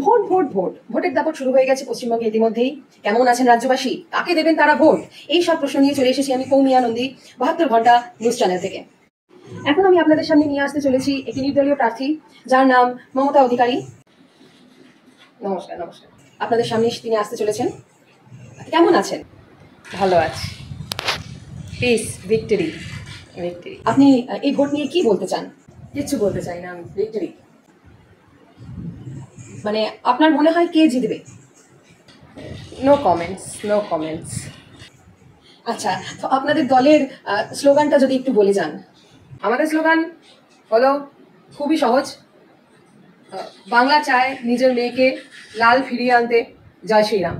Vote vote vote ভোটের দাপট শুরু হয়ে গেছে পশ্চিমবঙ্গে ইতিমধ্যেই। কেমন আছেন রাজ্যবাসী? কাকে দেবেন তারা ভোট? এই সব প্রশ্ন নিয়ে চলে এসেছি আমি কৌমিয়া নন্দী 72 ঘন্টা নিউজ চ্যানেল থেকে। এখন আমি আপনাদের সামনে নিয়ে আসতে চলেছি একটি নির্দলীয় প্রার্থী, যার নাম মমতা অধিকারী। নমস্কার নমস্কার। আপনাদের সামনে তিনি আসতে চলেছেন। কেমন আছেন? ভালো আছি। Piece, victory victory. আপনি এই ভোট নিয়ে কি বলতে চান? কিচ্ছু বলতে চাই না আমি। ভিক্টরি মানে আপনার মনে হয় কে জিতবে? No comments, no comments. আচ্ছা, তো আপনাদের দলের স্লোগানটা যদি একটু বলে যান। আমাদের স্লোগান হলো খুবই সহজ, বাংলা চায় নিজের মেয়েকে লাল ফিরিয়ে আনতে, জয় শ্রীরাম।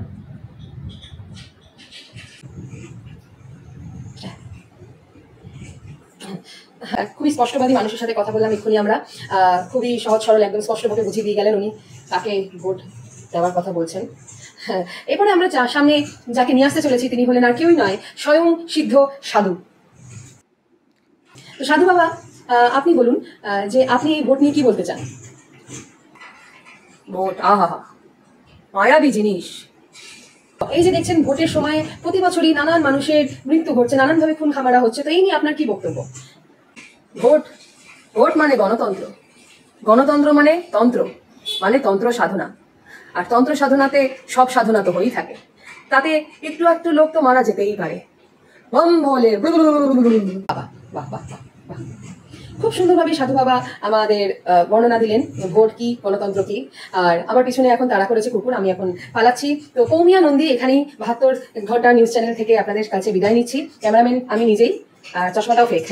খুবই স্পষ্টবাদী মানুষের সাথে কথা বললাম এক্ষুনি আমরা। খুবই সহজ সরল একদম স্পষ্টভাবে বুঝিয়ে দিয়ে গেলেন উনি কাকে ভোট দেওয়ার কথা বলছেন। এরপরে আমরা সামনে যাকে নিয়ে আসতে চলেছি তিনি হলেন আর কেউই নয়, স্বয়ং সিদ্ধ সাধু। তো সাধু বাবা, আপনি বলুন যে আপনি এই ভোট নিয়ে কি বলতে চান? ভোট আহা মায়াবী জিনিস। এই যে দেখছেন ভোটের সময় প্রতি বছরই নানান মানুষের মৃত্যু ঘটছে, নানানভাবে খুন খামারা হচ্ছে, তো এই নিয়ে আপনার কি বক্তব্য? ভোট ভোট মানে গণতন্ত্র, গণতন্ত্র মানে তন্ত্র, মানে তন্ত্র সাধনা। আর তন্ত্র সাধনাতে সব সাধনা তো হয়েই থাকে, তাতে একটু একটু লোক তো মারা যেতেই পারে। বম বলে বাবা, বাহ বাহ বাহ। খুব সুন্দরভাবে সাধু বাবা আমাদের বর্ণনা দিলেন ভোট কি, গণতন্ত্র কি। আর আমার পিছনে এখন তাড়া করেছে কুকুর, আমি এখন পালাচ্ছি। তো কৌমিয়া নন্দী এখানেই 72 ঘন্টা নিউজ চ্যানেল থেকে আপনাদের কাছে বিদায় নিচ্ছি। ক্যামেরাম্যান আমি নিজেই, চশমাটাও ফেক।